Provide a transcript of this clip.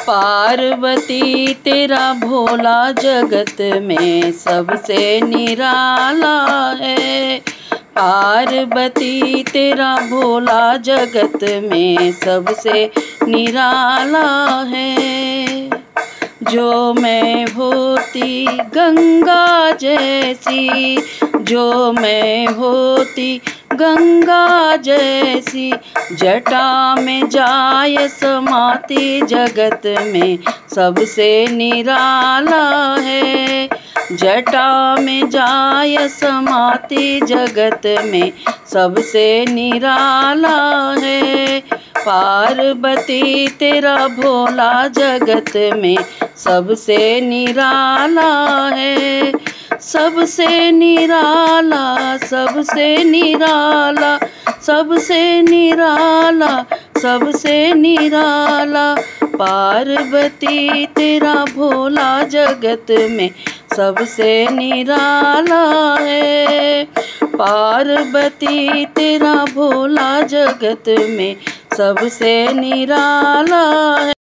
पार्वती तेरा भोला जगत में सबसे निराला है। पार्वती तेरा भोला जगत में सबसे निराला है। जो मैं होती गंगा जैसी, जो मैं होती गंगा जैसी, जटा में जाय समाती जगत में सबसे निराला है। जटा में जाय समाती जगत में सबसे निराला है। पार्वती तेरा भोला जगत में सबसे निराला है। सबसे निराला, सबसे निराला, सबसे निराला, सबसे निराला। पार्वती तेरा भोला जगत में सबसे निराला है। पार्वती तेरा भोला जगत में सबसे निराला है।